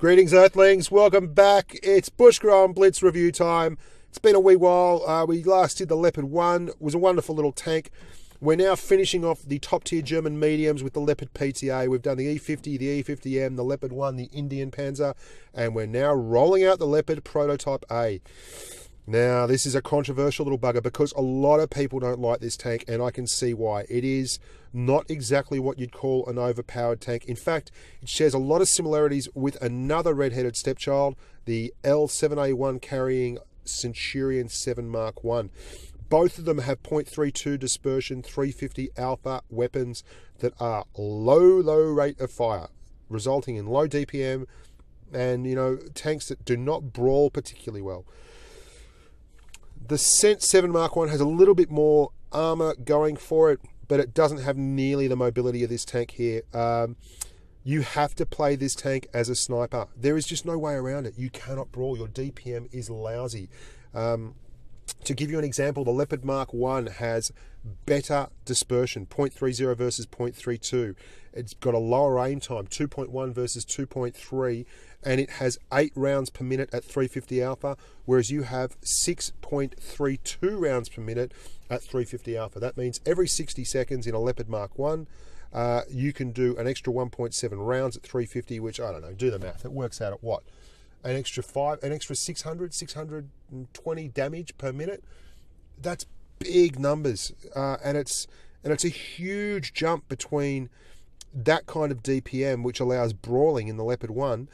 Greetings, Earthlings. Welcome back. It's Bushka on Blitz review time. It's been a wee while. We last did the Leopard 1. It was a wonderful little tank. We're now finishing off the top-tier German mediums with the Leopard PTA. We've done the E50, the E50M, the Leopard 1, the Indian Panzer, and we're now rolling out the Leopard Prototype A. Now, this is a controversial little bugger because a lot of people don't like this tank, and I can see why. It is not exactly what you'd call an overpowered tank. In fact, it shares a lot of similarities with another red-headed stepchild, the L7A1 carrying Centurion 7 Mark 1. Both of them have .32 dispersion, 350 alpha weapons that are low rate of fire, resulting in low DPM and, tanks that do not brawl particularly well. The Cent 7 Mark 1 has a little bit more armor going for it, but it doesn't have nearly the mobility of this tank here. You have to play this tank as a sniper. There is just no way around it. You cannot brawl. Your DPM is lousy. To give you an example, the Leopard Mark 1 has better dispersion, 0.30 versus 0.32. It's got a lower aim time, 2.1 versus 2.3, and it has 8 rounds per minute at 350 alpha, whereas you have 6.32 rounds per minute at 350 alpha. That means every 60 seconds in a Leopard Mark 1, you can do an extra 1.7 rounds at 350, which, I don't know, do the math. It works out at what? An extra 620 damage per minute. That's big numbers, and it's a huge jump between that kind of DPM, which allows brawling in the Leopard 1,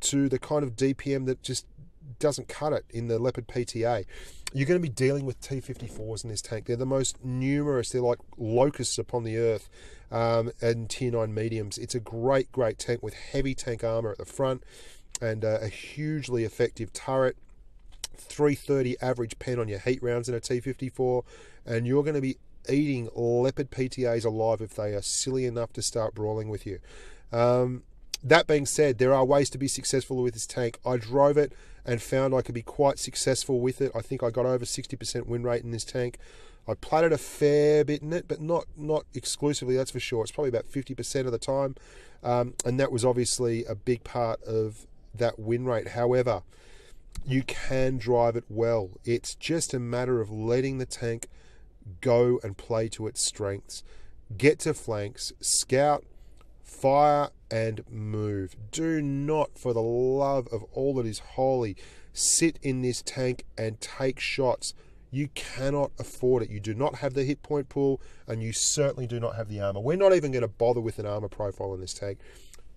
to the kind of DPM that just doesn't cut it in the Leopard PTA. You're going to be dealing with T-54s in this tank. They're the most numerous. They're like locusts upon the earth, and Tier 9 mediums. It's a great tank with heavy tank armor at the front and a hugely effective turret. 330 average pen on your heat rounds in a T-54, and you're going to be eating Leopard PTAs alive if they are silly enough to start brawling with you. That being said, there are ways to be successful with this tank. I drove it and found I could be quite successful with it. I think I got over 60% win rate in this tank. I platted a fair bit in it, but not exclusively, that's for sure. It's probably about 50% of the time, and that was obviously a big part of that win rate. However, you can drive it well. It's just a matter of letting the tank go and play to its strengths. Get to flanks, scout, fire, and move. Do not, for the love of all that is holy, sit in this tank and take shots. You cannot afford it. You do not have the hit point pool, and you certainly do not have the armor. We're not even going to bother with an armor profile in this tank.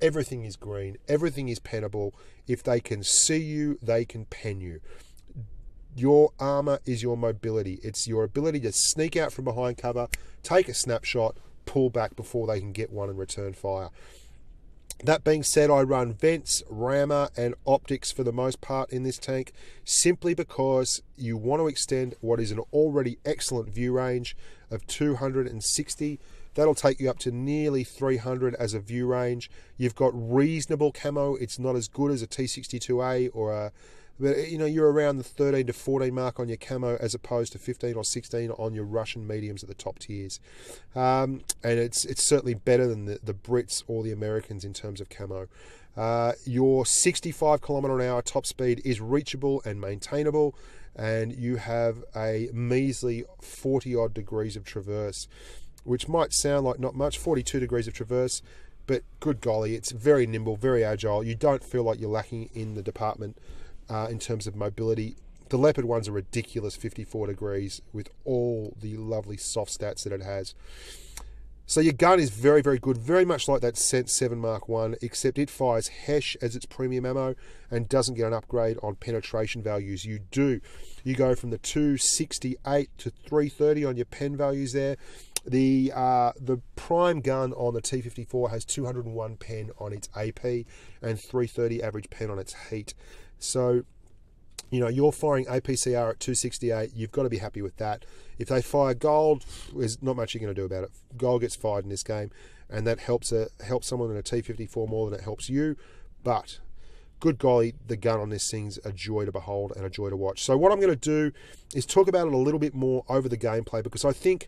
Everything is green. Everything is pennable. If they can see you, they can pen you. Your armor is your mobility. It's your ability to sneak out from behind cover, take a snapshot, pull back before they can get one and return fire. That being said, I run vents, rammer, and optics for the most part in this tank, simply because you want to extend what is an already excellent view range of 260. That'll take you up to nearly 300 as a view range. You've got reasonable camo. It's not as good as a T62A or a, but you're around the 13 to 14 mark on your camo as opposed to 15 or 16 on your Russian mediums at the top tiers. And it's certainly better than the Brits or the Americans in terms of camo. Your 65 km/h top speed is reachable and maintainable, and you have a measly 40 odd degrees of traverse, which might sound like not much, 42 degrees of traverse, but good golly, it's very nimble, very agile. You don't feel like you're lacking in the department in terms of mobility. The Leopard one's a ridiculous 54 degrees with all the lovely soft stats that it has. So your gun is very good, very much like that Cent 7 Mark 1, except it fires HESH as its premium ammo and doesn't get an upgrade on penetration values. You do. You go from the 268 to 330 on your pen values there. The prime gun on the T-54 has 201 pen on its AP and 330 average pen on its heat. So, you're firing APCR at 268, you've got to be happy with that. If they fire gold, there's not much you're going to do about it. Gold gets fired in this game, and that helps someone in a T-54 more than it helps you. But, good golly, the gun on this thing's a joy to behold and a joy to watch. So what I'm going to do is talk about it a little bit more over the gameplay, because I think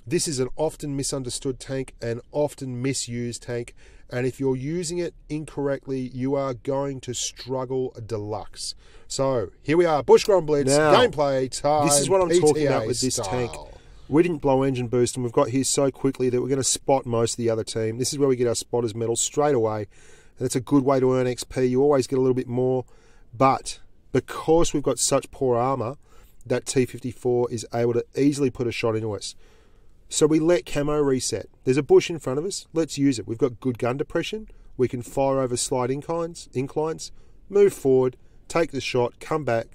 this is an often misunderstood tank, an often misused tank, And if you're using it incorrectly, you are going to struggle deluxe. So here we are, Bushka Blitz, now, gameplay time. This is what I'm PTA talking about with this style. tank. We didn't blow engine boost, and we've got here so quickly that we're going to spot most of the other team. This is where we get our spotters medal straight away. And it's a good way to earn XP. You always get a little bit more. But because we've got such poor armour, that T-54 is able to easily put a shot into us. So we let camo reset. There's a bush in front of us. Let's use it. We've got good gun depression. We can fire over slight inclines, move forward, take the shot, come back,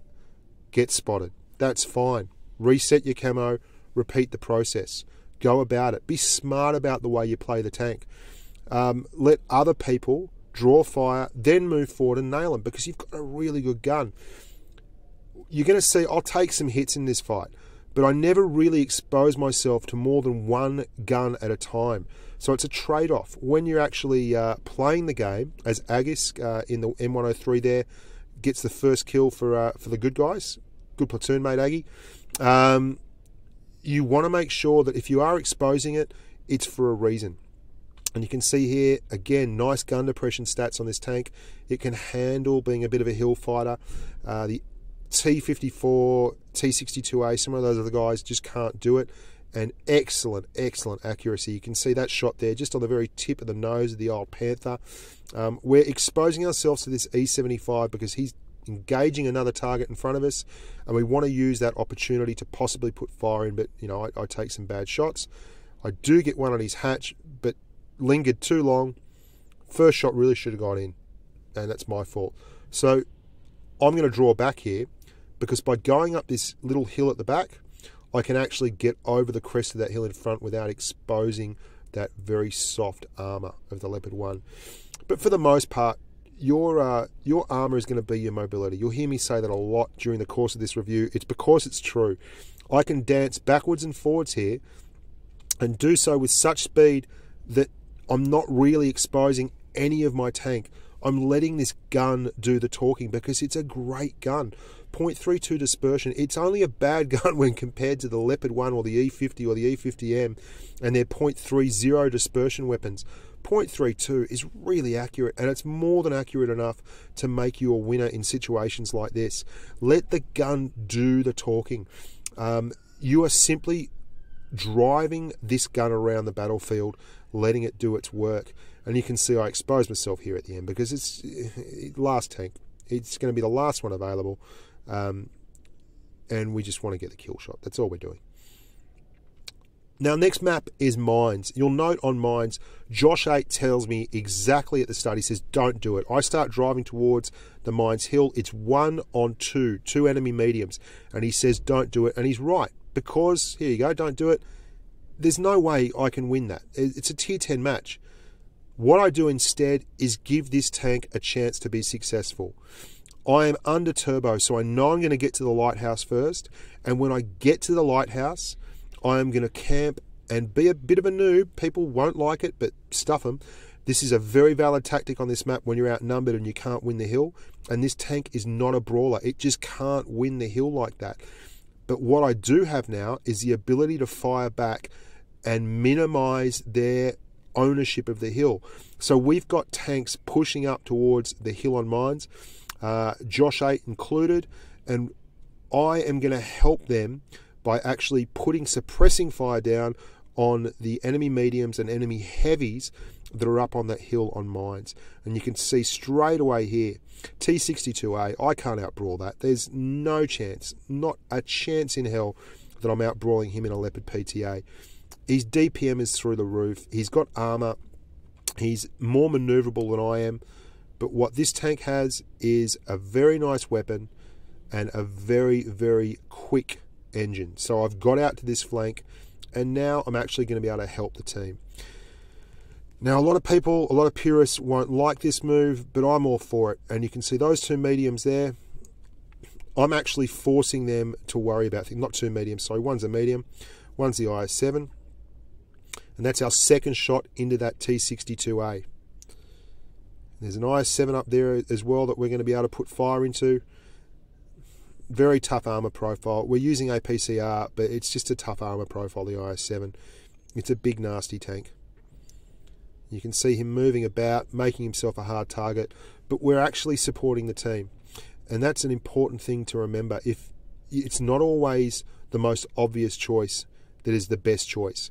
get spotted. That's fine. Reset your camo, repeat the process. Go about it. Be smart about the way you play the tank. Let other people draw fire, then move forward and nail them, because you've got a really good gun. You're going to see I'll take some hits in this fight, but I never really expose myself to more than one gun at a time. So it's a trade-off. When you're actually playing the game, as Agus in the M103 there gets the first kill for the good guys, good platoon mate Aggie, you want to make sure that if you are exposing it, it's for a reason. And you can see here, again, nice gun depression stats on this tank. It can handle being a bit of a hill fighter. The T-54, T-62A, some of those other guys just can't do it. And excellent, excellent accuracy. You can see that shot there just on the very tip of the nose of the old Panther. We're exposing ourselves to this E-75 because he's engaging another target in front of us, and we want to use that opportunity to possibly put fire in, but you know, I take some bad shots. I do get one on his hatch, but lingered too long. First shot really should have gone in, and that's my fault. So I'm going to draw back here, because by going up this little hill at the back, I can actually get over the crest of that hill in front without exposing that very soft armor of the Leopard 1. But for the most part, your armor is going to be your mobility. You'll hear me say that a lot during the course of this review. It's because it's true. I can dance backwards and forwards here and do so with such speed that I'm not really exposing any of my tank. I'm letting this gun do the talking because it's a great gun. 0.32 dispersion. It's only a bad gun when compared to the Leopard 1 or the E50 or the E50M and their 0.30 dispersion weapons. 0.32 is really accurate, and it's more than accurate enough to make you a winner in situations like this. Let the gun do the talking. You are simply driving this gun around the battlefield, letting it do its work. And you can see I exposed myself here at the end because it's last tank. It's going to be the last one available, and we just want to get the kill shot. That's all we're doing. Now, next map is mines. You'll note on mines, Josh 8 tells me exactly at the start, he says, don't do it. I start driving towards the mines hill. It's 1 on 2, 2 enemy mediums. And he says, don't do it. And he's right, because, here you go, don't do it. There's no way I can win that. It's a tier 10 match. What I do instead is give this tank a chance to be successful. I am under turbo, so I know I'm going to get to the lighthouse first. And when I get to the lighthouse, I am going to camp and be a bit of a noob. People won't like it, but stuff them. This is a very valid tactic on this map when you're outnumbered and you can't win the hill. And this tank is not a brawler. It just can't win the hill like that. But what I do have now is the ability to fire back and minimize their ownership of the hill. So we've got tanks pushing up towards the hill on mines, Josh 8 included, and I am going to help them by actually suppressing fire down on the enemy mediums and enemy heavies that are up on that hill on mines. And you can see straight away here, T-62A, I can't outbrawl that. There's no chance, not a chance in hell that I'm outbrawling him in a Leopard PTA. His DPM is through the roof. He's got armor. He's more maneuverable than I am. But what this tank has is a very nice weapon and a very, very quick engine. So I've got out to this flank, and now I'm actually going to be able to help the team. Now, a lot of people, a lot of purists won't like this move, but I'm all for it. And you can see those two mediums there. I'm actually forcing them to worry about things. Not two mediums, sorry. One's a medium, one's the IS-7. And that's our second shot into that T-62A. There's an IS-7 up there as well that we're going to be able to put fire into. Very tough armor profile. We're using a PCR, but it's just a tough armor profile, the IS-7. It's a big, nasty tank. You can see him moving about, making himself a hard target, but we're actually supporting the team. And that's an important thing to remember. If it's not always the most obvious choice that is the best choice.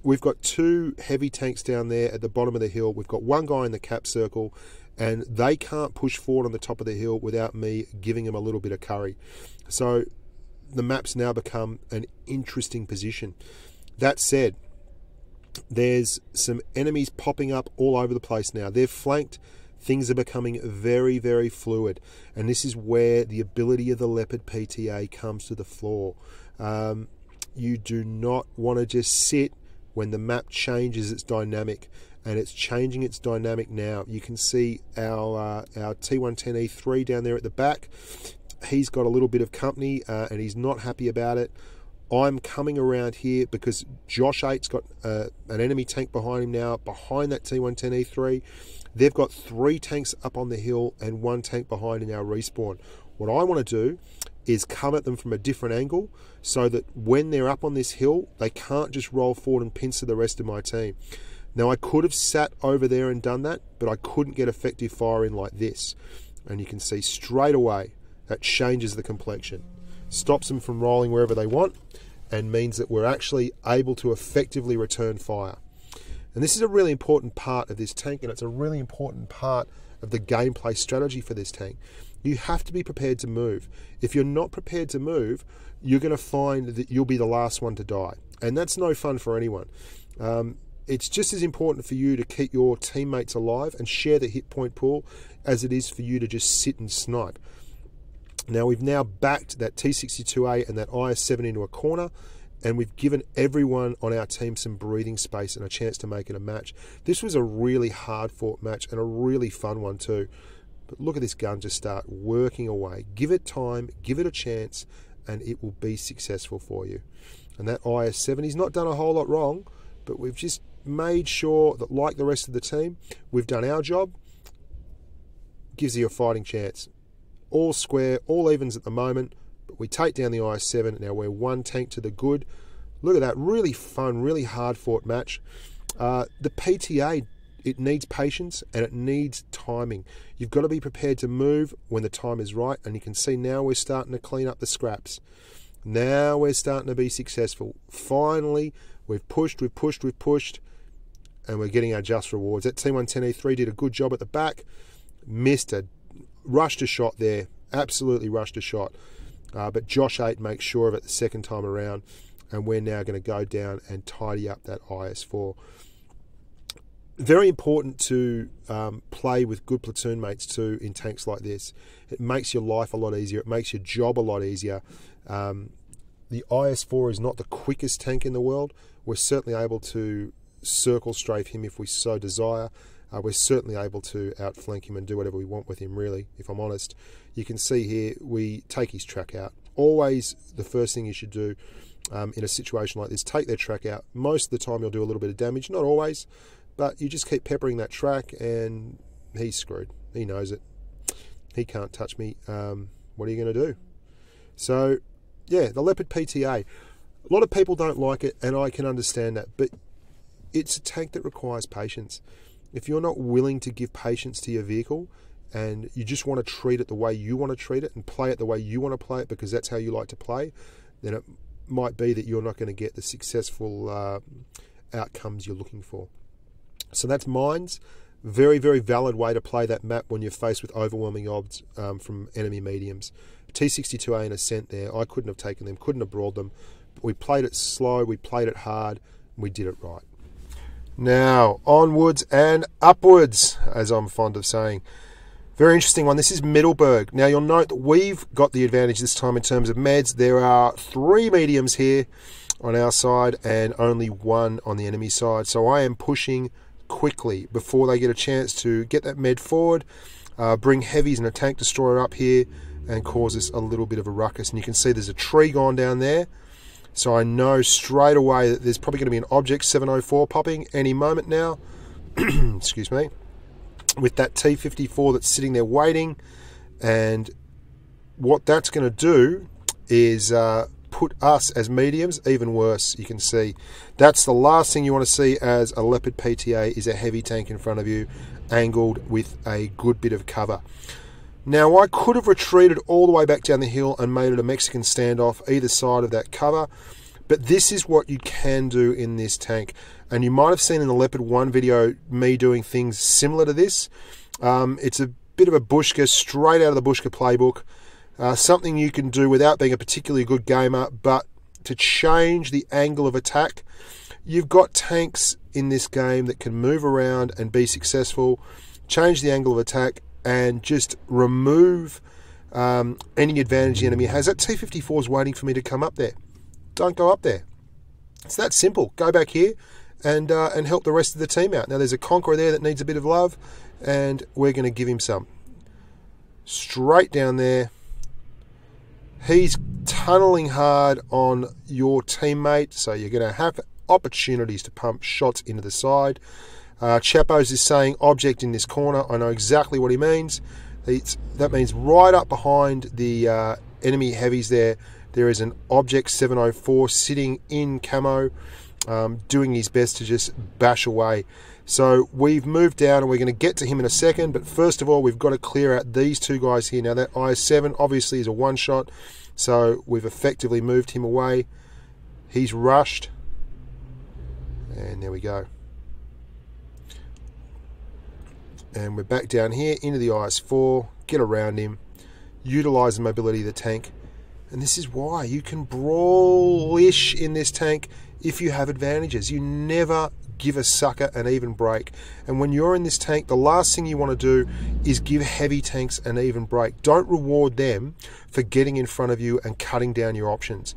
We've got 2 heavy tanks down there at the bottom of the hill. We've got one guy in the cap circle, and they can't push forward on the top of the hill without me giving them a little bit of curry. So the map's now become an interesting position. That said, there's some enemies popping up all over the place now. They're flanked. Things are becoming very, very fluid. And this is where the ability of the Leopard PTA comes to the fore. You do not want to just sit when the map changes its dynamic. And it's changing its dynamic now. You can see our T110E3 down there at the back. He's got a little bit of company and he's not happy about it. I'm coming around here because Josh 8's got an enemy tank behind him now, behind that T110E3. They've got 3 tanks up on the hill and 1 tank behind in our respawn. What I want to do is come at them from a different angle so that when they're up on this hill, they can't just roll forward and pincer the rest of my team. Now, I could have sat over there and done that, but I couldn't get effective fire in like this. And you can see straight away that changes the complexion. Stops them from rolling wherever they want and means that we're actually able to effectively return fire. And this is a really important part of this tank, and it's a really important part of the gameplay strategy for this tank. You have to be prepared to move. If you're not prepared to move, you're going to find that you'll be the last one to die. And that's no fun for anyone. It's just as important for you to keep your teammates alive and share the hit point pool as it is for you to just sit and snipe. Now, we've now backed that T62A and that IS-7 into a corner, and we've given everyone on our team some breathing space and a chance to make it a match. This was a really hard-fought match and a really fun one too. But look at this gun just start working away. Give it time, give it a chance, and it will be successful for you. And that IS-7, he's not done a whole lot wrong, but we've just made sure that, like the rest of the team, we've done our job. Gives you a fighting chance. All square, all evens at the moment, but we take down the IS-7. Now we're 1 tank to the good. Look at that, really fun, really hard-fought match. The PTA, it needs patience and it needs timing. You've got to be prepared to move when the time is right, and you can see now we're starting to clean up the scraps. Now we're starting to be successful. Finally, we've pushed, and we're getting our just rewards. That T110E3 did a good job at the back. Missed a rushed a shot there, absolutely rushed a shot. But Josh 8 makes sure of it the second time around, and we're now going to go down and tidy up that IS-4. Very important to play with good platoon mates too in tanks like this. It makes your life a lot easier. It makes your job a lot easier. The IS-4 is not the quickest tank in the world. We're certainly able to circle strafe him if we so desire. We're certainly able to outflank him and do whatever we want with him, really, if I'm honest. You can see here, we take his track out. Always the first thing you should do in a situation like this, take their track out. Most of the time you'll do a little bit of damage, not always, but you just keep peppering that track and he's screwed. He knows it. He can't touch me. What are you going to do? So, yeah, the Leopard PTA. A lot of people don't like it, and I can understand that, but it's a tank that requires patience. If you're not willing to give patience to your vehicle and you just want to treat it the way you want to treat it and play it the way you want to play it because that's how you like to play, then it might be that you're not going to get the successful outcomes you're looking for. So that's Mines. Very, very valid way to play that map when you're faced with overwhelming odds from enemy mediums. T62A and Ascent there, I couldn't have taken them, couldn't have brawled them. But we played it slow, we played it hard, and we did it right. Now, onwards and upwards, as I'm fond of saying. Very interesting one. This is Middleburg. Now, you'll note that we've got the advantage this time in terms of meds. There are 3 mediums here on our side and only 1 on the enemy side. So I am pushing quickly before they get a chance to get that med forward, bring heavies and a tank destroyer up here and cause us a little bit of a ruckus. And you can see there's a tree gone down there. So I know straight away that there's probably going to be an Object 704 popping any moment now. Excuse me. With that T54 that's sitting there waiting. And what that's going to do is put us as mediums even worse. You can see that's the last thing you want to see as a Leopard PTA is a heavy tank in front of you, angled with a good bit of cover. Now, I could have retreated all the way back down the hill and made it a Mexican standoff either side of that cover, but this is what you can do in this tank. And you might have seen in the Leopard 1 video me doing things similar to this. It's a bit of a Bushka, straight out of the Bushka playbook. Something you can do without being a particularly good gamer, but to change the angle of attack. You've got tanks in this game that can move around and be successful, change the angle of attack, and just remove any advantage the enemy has. That T-54 is waiting for me to come up there. Don't go up there. It's that simple. Go back here and help the rest of the team out. Now, there's a Conqueror there that needs a bit of love, and we're going to give him some. Straight down there. He's tunneling hard on your teammate, so you're going to have opportunities to pump shots into the side. Chappos is saying object in this corner. I know exactly what he means. That means right up behind the enemy heavies there is an object 704 sitting in camo, doing his best to just bash away. So we've moved down and we're going to get to him in a second, but first of all we've got to clear out these two guys here. Now that IS-7 obviously is a one shot, so we've effectively moved him away. He's rushed, and there we go. And we're back down here into the IS-4, get around him, utilise the mobility of the tank. And this is why you can brawl-ish in this tank if you have advantages. You never give a sucker an even break. And when you're in this tank, the last thing you want to do is give heavy tanks an even break. Don't reward them for getting in front of you and cutting down your options.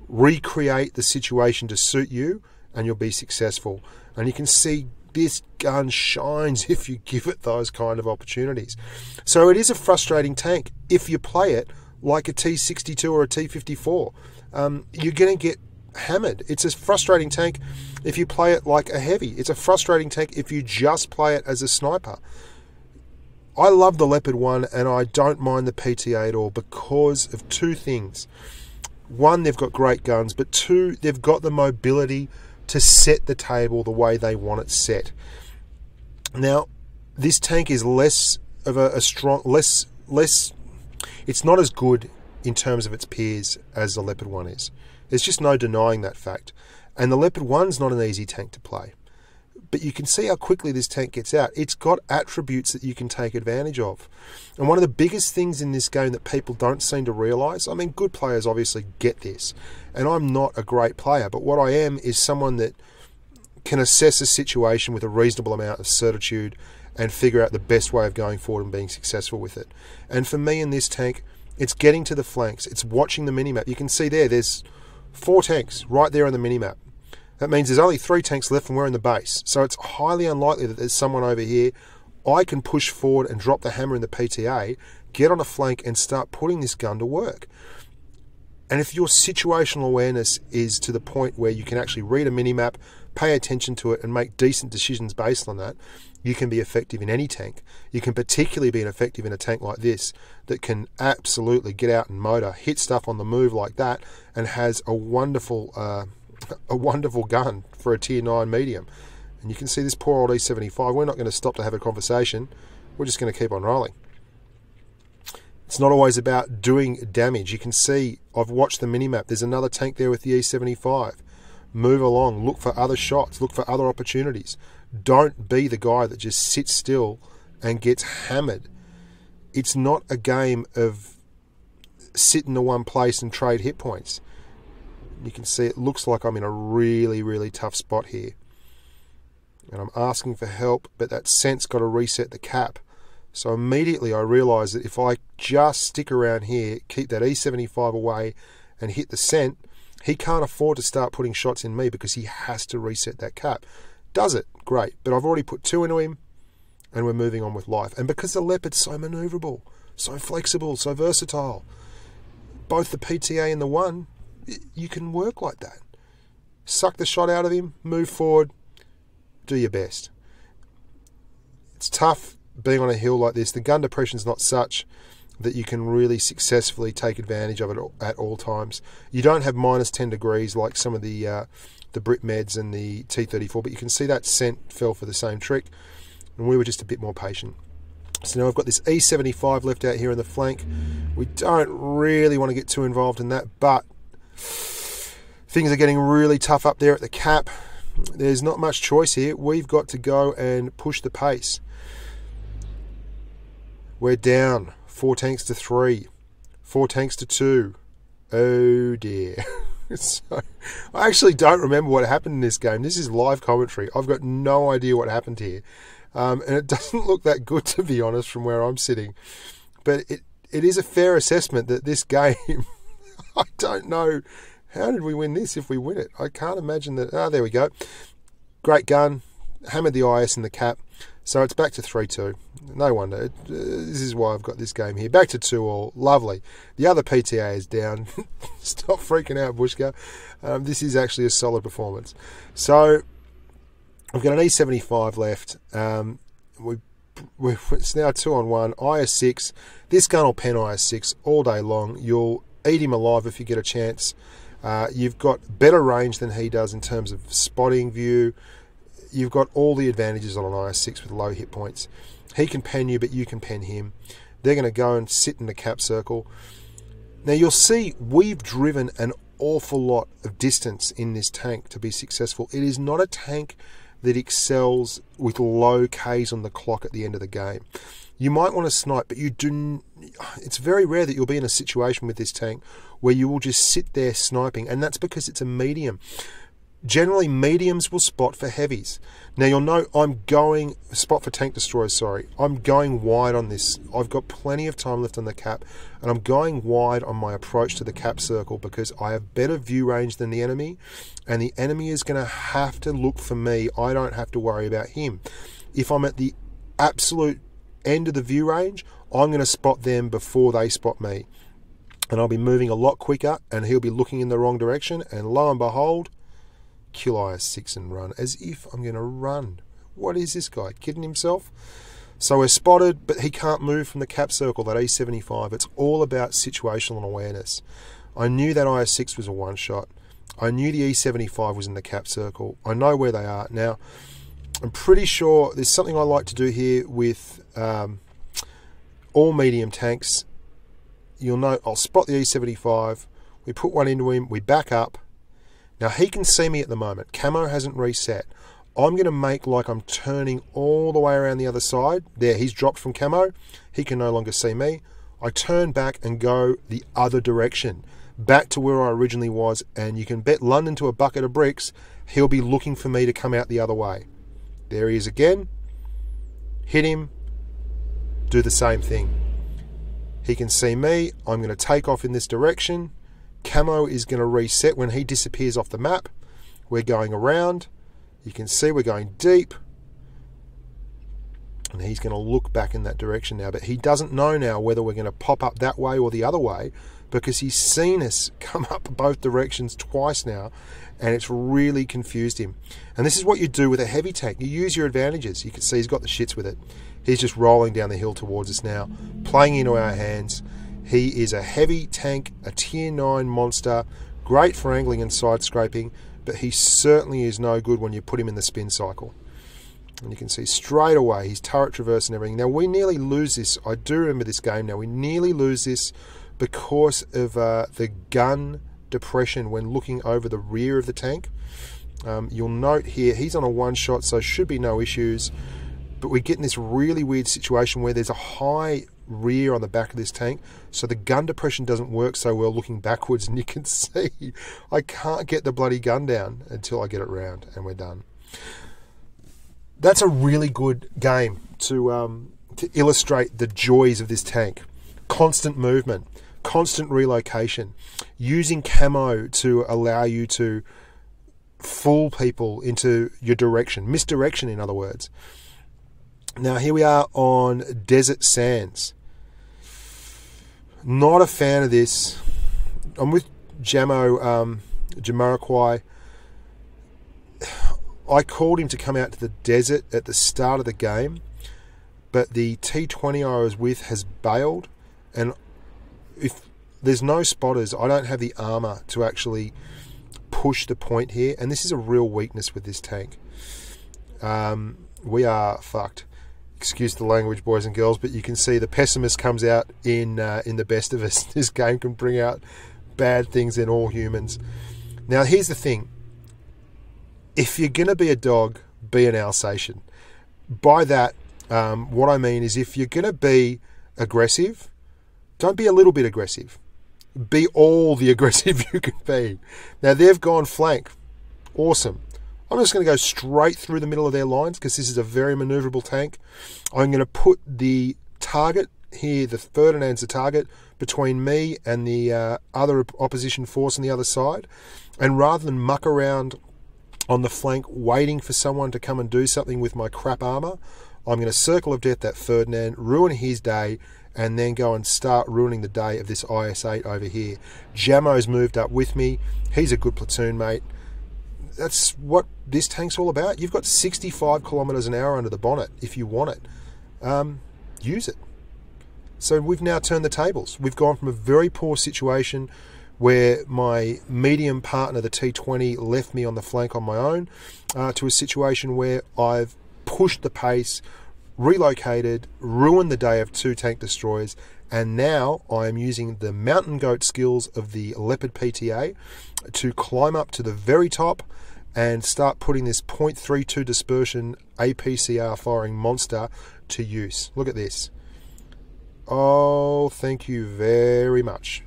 Recreate the situation to suit you and you'll be successful. And you can see this gun shines if you give it those kind of opportunities. So it is a frustrating tank if you play it like a T62 or a T54. You're going to get hammered. It's a frustrating tank if you play it like a heavy. It's a frustrating tank if you just play it as a sniper. I love the Leopard 1 and I don't mind the PTA at all because of two things. One, they've got great guns, but two, they've got the mobility to set the table the way they want it set. Now, this tank is less of a strong, less. It's not as good in terms of its peers as the Leopard 1 is. There's just no denying that fact. And the Leopard 1's not an easy tank to play. But you can see how quickly this tank gets out. It's got attributes that you can take advantage of. And one of the biggest things in this game that people don't seem to realise, I mean, good players obviously get this. And I'm not a great player, but what I am is someone that can assess a situation with a reasonable amount of certitude and figure out the best way of going forward and being successful with it. And for me in this tank, it's getting to the flanks. It's watching the minimap. You can see there's 4 tanks right there on the minimap. That means there's only 3 tanks left and we're in the base. So it's highly unlikely that there's someone over here. I can push forward and drop the hammer in the PTA, get on a flank and start putting this gun to work. And if your situational awareness is to the point where you can actually read a minimap, pay attention to it and make decent decisions based on that, you can be effective in any tank. You can particularly be effective in a tank like this that can absolutely get out and motor, hit stuff on the move like that, and has a wonderful gun for a tier 9 medium. And you can see this poor old E75. We're not going to stop to have a conversation. We're just going to keep on rolling. It's not always about doing damage. You can see I've watched the minimap. There's another tank there with the E75. Move along, look for other shots, look for other opportunities. Don't be the guy that just sits still and gets hammered. It's not a game of sit in the one place and trade hit points. You can see it looks like I'm in a really, really tough spot here. And I'm asking for help, but that scent's got to reset the cap. So immediately I realise that if I just stick around here, keep that E75 away and hit the scent, he can't afford to start putting shots in me because he has to reset that cap. Does it? Great. But I've already put 2 into him and we're moving on with life. And because the Leopard's so manoeuvrable, so flexible, so versatile, both the PTA and the 1, you can work like that. Suck the shot out of him, move forward, do your best. It's tough being on a hill like this. The gun depression's not such that you can really successfully take advantage of it at all times. You don't have minus 10 degrees like some of the Brit Meds and the T34, but you can see that scent fell for the same trick, and we were just a bit more patient. So now I've got this E75 left out here in the flank. We don't really want to get too involved in that, but things are getting really tough up there at the cap. There's not much choice here. We've got to go and push the pace. We're down 4 tanks to 3, 4 tanks to 2. Oh dear. So, I actually don't remember what happened in this game. This is live commentary. I've got no idea what happened here. And it doesn't look that good, to be honest, from where I'm sitting. But it is a fair assessment that this game, I don't know, how did we win this if we win it? I can't imagine that. Ah, there we go. Great gun. Hammered the IS in the cap. So it's back to 3-2. No wonder. This is why I've got this game here. Back to 2-all. Lovely. The other PTA is down. Stop freaking out, Bushka. This is actually a solid performance. So I've got an E75 left. It's now 2-on-1. IS6. This gun will pen IS6 all day long. You'll eat him alive if you get a chance. You've got better range than he does in terms of spotting view. You've got all the advantages on an IS6 with low hit points. He can pen you, but you can pen him. They're going to go and sit in the cap circle. Now you'll see we've driven an awful lot of distance in this tank to be successful. It is not a tank that excels with low Ks on the clock at the end of the game. You might want to snipe, but it's very rare that you'll be in a situation with this tank where you will just sit there sniping, and that's because it's a medium. Generally, mediums will spot for heavies. Now, you'll note spot for tank destroyers, sorry. I'm going wide on this. I've got plenty of time left on the cap, and I'm going wide on my approach to the cap circle because I have better view range than the enemy, and the enemy is going to have to look for me. I don't have to worry about him. If I'm at the absolute end of the view range, I'm going to spot them before they spot me. And I'll be moving a lot quicker, and he'll be looking in the wrong direction, and lo and behold, kill IS6 and run, as if I'm going to run. What is this guy, kidding himself? So we're spotted, but he can't move from the cap circle, that A75. It's all about situational awareness. I knew that IS6 was a one-shot. I knew the E75 was in the cap circle. I know where they are. Now, I'm pretty sure there's something I like to do here with all medium tanks. You'll note I'll spot the E75. We put one into him. We back up. Now, he can see me at the moment. Camo hasn't reset. I'm going to make like I'm turning all the way around the other side. There, he's dropped from camo. He can no longer see me. I turn back and go the other direction, back to where I originally was, and you can bet London to a bucket of bricks, he'll be looking for me to come out the other way. There he is again. Hit him. Do the same thing. He can see me. I'm going to take off in this direction. Camo is going to reset when he disappears off the map. We're going around. You can see we're going deep. And he's going to look back in that direction now. But he doesn't know now whether we're going to pop up that way or the other way, because he's seen us come up both directions twice now, and it's really confused him. And this is what you do with a heavy tank. You use your advantages. You can see he's got the shits with it. He's just rolling down the hill towards us now, playing into our hands. He is a heavy tank, a tier 9 monster, great for angling and side scraping, but he certainly is no good when you put him in the spin cycle. And you can see straight away his turret traverse and everything. Now, we nearly lose this. I do remember this game now. We nearly lose this because of the gun depression when looking over the rear of the tank. You'll note here, he's on a one-shot, so should be no issues. But we get in this really weird situation where there's a high rear on the back of this tank, so the gun depression doesn't work so well looking backwards, and you can see I can't get the bloody gun down until I get it round, and we're done. That's a really good game to illustrate the joys of this tank. Constant movement, constant relocation, using camo to allow you to fool people into your direction, misdirection in other words. Now, here we are on desert sands. Not a fan of this. I'm with Jamiroquai. I called him to come out to the desert at the start of the game, but the T20 I was with has bailed. And if there's no spotters, I don't have the armour to actually push the point here, and this is a real weakness with this tank. We are fucked. Excuse the language, boys and girls, but you can see the pessimist comes out in the best of us. This game can bring out bad things in all humans. Now, here's the thing. If you're going to be a dog, be an Alsatian. By that, what I mean is if you're going to be aggressive, don't be a little bit aggressive. Be all the aggressive you can be. Now, they've gone flank. Awesome. I'm just going to go straight through the middle of their lines because this is a very manoeuvrable tank. I'm going to put the target here, the Ferdinand's the target, between me and the other opposition force on the other side. And rather than muck around on the flank waiting for someone to come and do something with my crap armour, I'm going to circle of death that Ferdinand, ruin his day, and then go and start ruining the day of this IS-8 over here. Jamo's moved up with me. He's a good platoon mate. That's what this tank's all about. You've got 65 kilometres an hour under the bonnet if you want it. Use it. So we've now turned the tables. We've gone from a very poor situation where my medium partner, the T20, left me on the flank on my own, to a situation where I've pushed the pace, relocated, ruined the day of 2 tank destroyers, and now I am using the mountain goat skills of the Leopard PTA to climb up to the very top and start putting this .32 dispersion APCR firing monster to use. Look at this. Oh, thank you very much.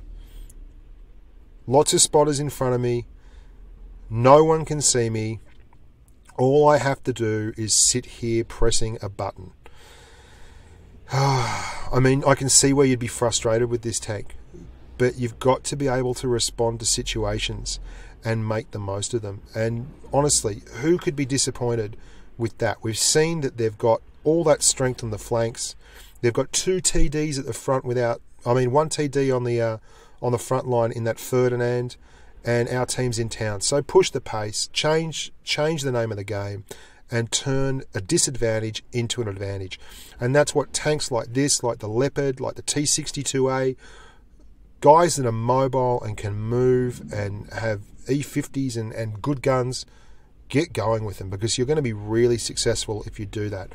Lots of spotters in front of me. No one can see me. All I have to do is sit here pressing a button. I mean, I can see where you'd be frustrated with this tank, but you've got to be able to respond to situations and make the most of them. And honestly, who could be disappointed with that? We've seen that they've got all that strength on the flanks. They've got 2 TDs at the front one TD on the front line in that Ferdinand, and our team's in town. So push the pace, change the name of the game, and turn a disadvantage into an advantage. And that's what tanks like this, like the Leopard, like the T62A, guys that are mobile and can move and have E50s and good guns, get going with them, because you're going to be really successful if you do that.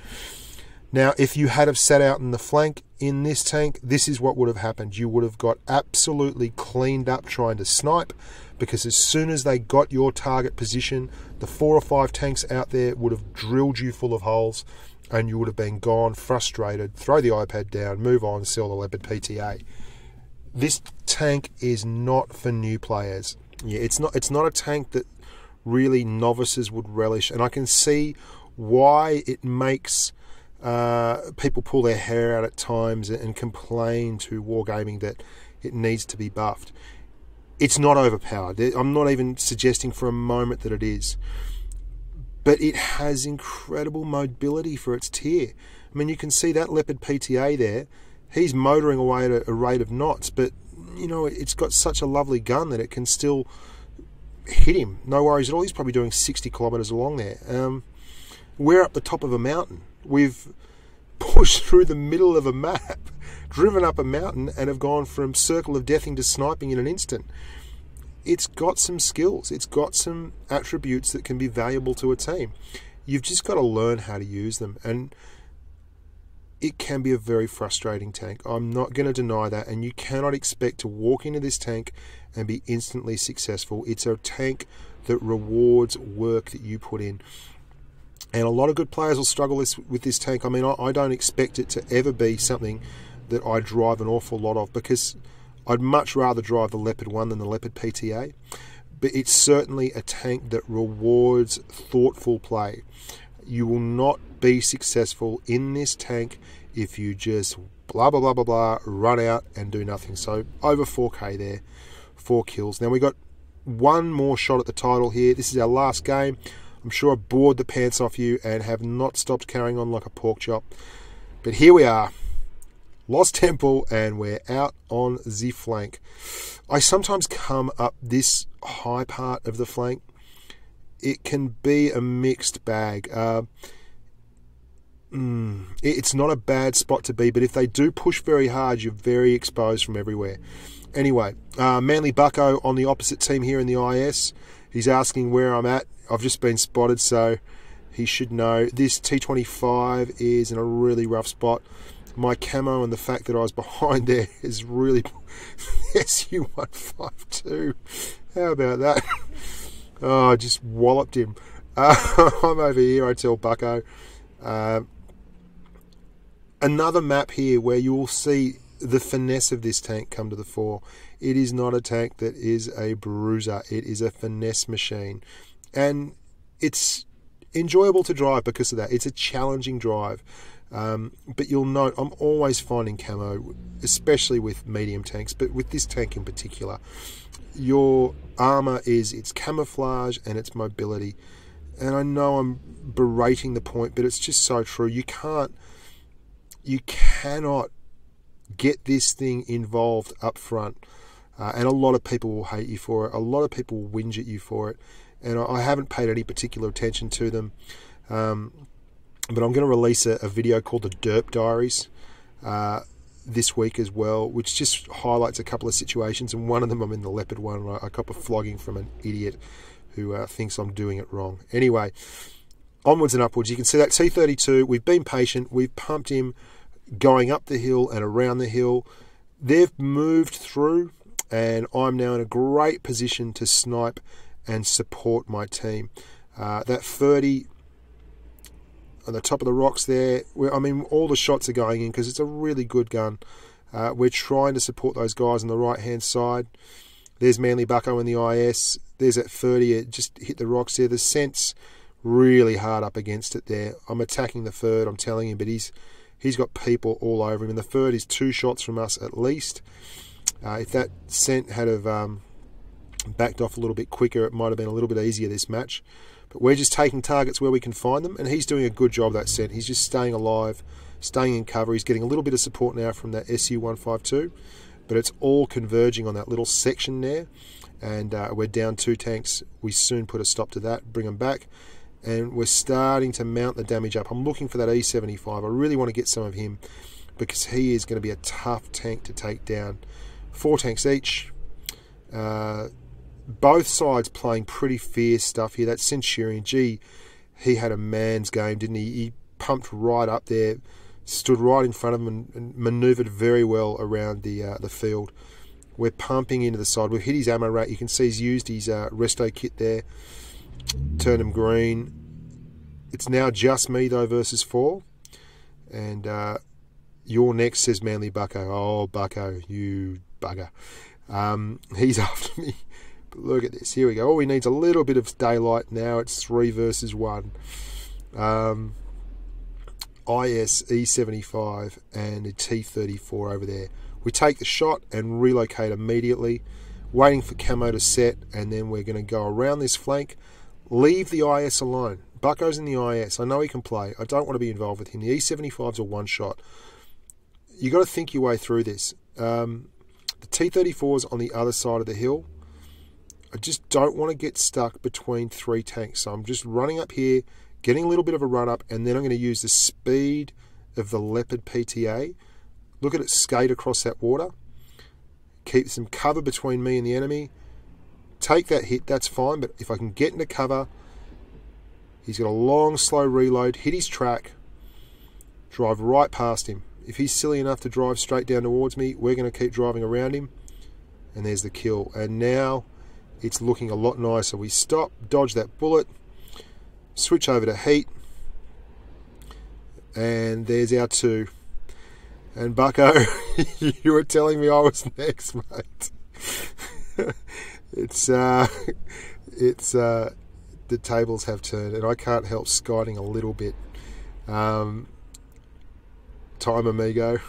Now, if you had have sat out in the flank in this tank, this is what would have happened. You would have got absolutely cleaned up trying to snipe, because as soon as they got your target position, the 4 or 5 tanks out there would have drilled you full of holes, and you would have been gone, frustrated, throw the iPad down, move on, sell the Leopard PTA. This tank is not for new players. Yeah, it's not a tank that really novices would relish, and I can see why it makes people pull their hair out at times and complain to Wargaming that it needs to be buffed. It's not overpowered. I'm not even suggesting for a moment that it is. But it has incredible mobility for its tier. I mean, you can see that Leopard PTA there. He's motoring away at a rate of knots, but, you know, it's got such a lovely gun that it can still hit him. No worries at all. He's probably doing 60 kilometres along there. We're up the top of a mountain. We've pushed through the middle of a map, driven up a mountain, and have gone from circle of deathing to sniping in an instant. It's got some skills. It's got some attributes that can be valuable to a team. You've just got to learn how to use them, and it can be a very frustrating tank. I'm not going to deny that, and you cannot expect to walk into this tank and be instantly successful. It's a tank that rewards work that you put in. And a lot of good players will struggle with this tank. I mean, I don't expect it to ever be something that I drive an awful lot of, because I'd much rather drive the Leopard 1 than the Leopard PTA. But it's certainly a tank that rewards thoughtful play. You will not be successful in this tank if you just blah, blah, blah, blah, blah, run out and do nothing. So over 4K there, 4 kills. Now we got one more shot at the title here. This is our last game. I'm sure I bored the pants off you and have not stopped carrying on like a pork chop. But here we are. Lost Temple, and we're out on the flank. I sometimes come up this high part of the flank. It can be a mixed bag. it's not a bad spot to be, but if they do push very hard, you're very exposed from everywhere. Anyway, Manly Bucko on the opposite team here in the IS. He's asking where I'm at. I've just been spotted, so he should know. This T25 is in a really rough spot. My camo and the fact that I was behind there is really... SU-152. How about that? Oh, I just walloped him. I'm over here, I tell Bucko. Another map here where you will see the finesse of this tank come to the fore. It is not a tank that is a bruiser. It is a finesse machine. And it's enjoyable to drive because of that. It's a challenging drive. But you'll note I'm always finding camo, especially with medium tanks, but with this tank in particular. Your armour is its camouflage and its mobility. And I know I'm berating the point, but it's just so true. You cannot get this thing involved up front. And a lot of people will hate you for it. A lot of people will whinge at you for it. And I haven't paid any particular attention to them. But I'm going to release a video called the Derp Diaries this week as well, which just highlights a couple of situations. And one of them, I'm in the Leopard one, and I cop a flogging from an idiot who thinks I'm doing it wrong. Anyway, onwards and upwards. You can see that T32, we've been patient. We've pumped him going up the hill and around the hill. They've moved through, and I'm now in a great position to snipe and support my team. That 30 on the top of the rocks there, I mean, all the shots are going in because it's a really good gun. We're trying to support those guys on the right-hand side. There's Manly Bucko in the IS. There's that 30, it just hit the rocks there. The scent's really hard up against it there. I'm attacking the third, I'm telling him, but he's got people all over him. And the third is 2 shots from us at least. If that scent had have backed off a little bit quicker, it might have been a little bit easier this match. But we're just taking targets where we can find them, and he's doing a good job, that scent. He's just staying alive, staying in cover. He's getting a little bit of support now from that SU-152, but it's all converging on that little section there, and we're down 2 tanks. We soon put a stop to that, bring them back, and we're starting to mount the damage up. I'm looking for that E75. I really want to get some of him because he is going to be a tough tank to take down. 4 tanks each. Both sides playing pretty fierce stuff here. That Centurion, gee, he had a man's game, didn't he? He pumped right up there, stood right in front of him and manoeuvred very well around the field. We're pumping into the side. We've hit his ammo rate. You can see he's used his resto kit there. Turned him green. It's now just me, though, versus 4. And you're next, says Manly Bucko. Oh, Bucko, you bugger. He's after me. But look at this. Here we go. All we need is a little bit of daylight. Now it's 3 versus 1. IS E75 and a T34 over there. We take the shot and relocate immediately, waiting for camo to set, and then we're going to go around this flank. Leave the IS alone. Bucko's in the IS. I know he can play. I don't want to be involved with him. The E75's a one shot. You got to think your way through this. The T34's on the other side of the hill. I just don't want to get stuck between 3 tanks. So I'm just running up here, getting a little bit of a run up, and then I'm going to use the speed of the Leopard PTA. Look at it skate across that water. Keep some cover between me and the enemy. Take that hit, that's fine, but if I can get into cover, he's got a long, slow reload, hit his track, drive right past him. If he's silly enough to drive straight down towards me, we're going to keep driving around him, and there's the kill. And now it's looking a lot nicer. We stop, dodge that bullet, switch over to heat, and there's our 2. And Bucko, you were telling me I was next, mate. It's the tables have turned, and I can't help skiting a little bit. Time, amigo.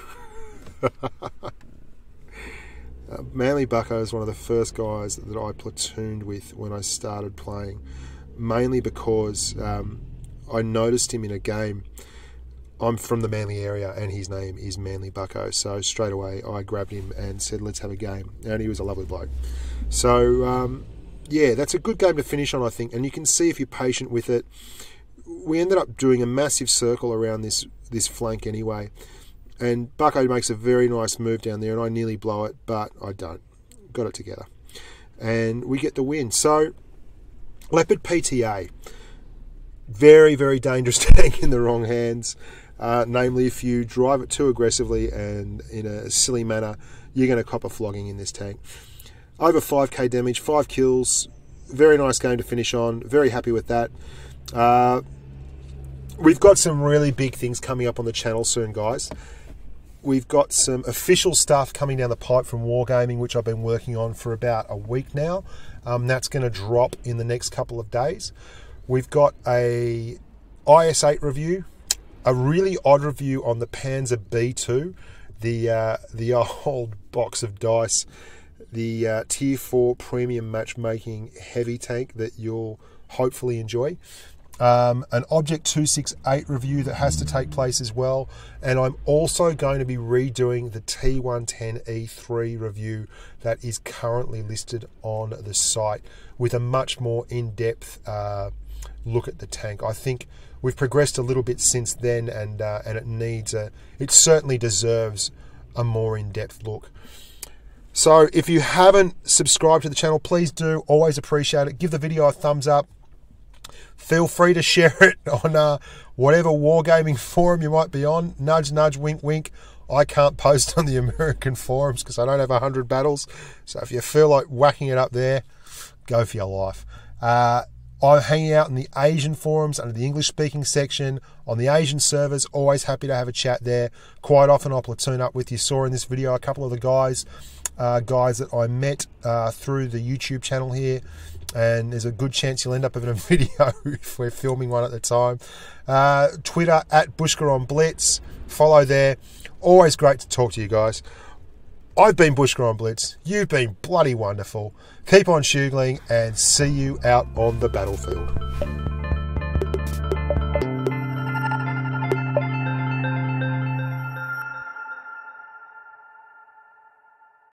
Manly Bucko is one of the first guys that I platooned with when I started playing, mainly because I noticed him in a game. I'm from the Manly area, and his name is Manly Bucko, so straight away I grabbed him and said, let's have a game, and he was a lovely bloke. So yeah, that's a good game to finish on, I think, and you can see if you're patient with it, we ended up doing a massive circle around this flank anyway. And Bucko makes a very nice move down there, and I nearly blow it, but I don't. Got it together. And we get the win. So, Leopard PTA. Very, very dangerous tank in the wrong hands. Namely, if you drive it too aggressively and in a silly manner, you're going to cop a flogging in this tank. Over 5k damage, 5 kills. Very nice game to finish on. Very happy with that. We've got some really big things coming up on the channel soon, guys. We've got some official stuff coming down the pipe from Wargaming, which I've been working on for about a week now. That's going to drop in the next couple of days. We've got a IS-8 review, a really odd review on the Panzer B2, the old box of dice, the Tier 4 premium matchmaking heavy tank that you'll hopefully enjoy. An Object 268 review that has to take place as well, and I'm also going to be redoing the T110E3 review that is currently listed on the site with a much more in-depth look at the tank. I think we've progressed a little bit since then, and it certainly deserves a more in-depth look. So if you haven't subscribed to the channel, please do. Always appreciate it. Give the video a thumbs up. Feel free to share it on whatever wargaming forum you might be on. Nudge, nudge, wink, wink. I can't post on the American forums because I don't have 100 battles. So if you feel like whacking it up there, go for your life. I'm hanging out in the Asian forums under the English-speaking section on the Asian servers. Always happy to have a chat there. Quite often I'll platoon up with you. Saw in this video a couple of the guys that I met through the YouTube channel here. And there's a good chance you'll end up in a video if we're filming one at the time. Twitter at Bushka on Blitz. Follow there. Always great to talk to you guys. I've been Bushka on Blitz. You've been bloody wonderful. Keep on shoogling and see you out on the battlefield.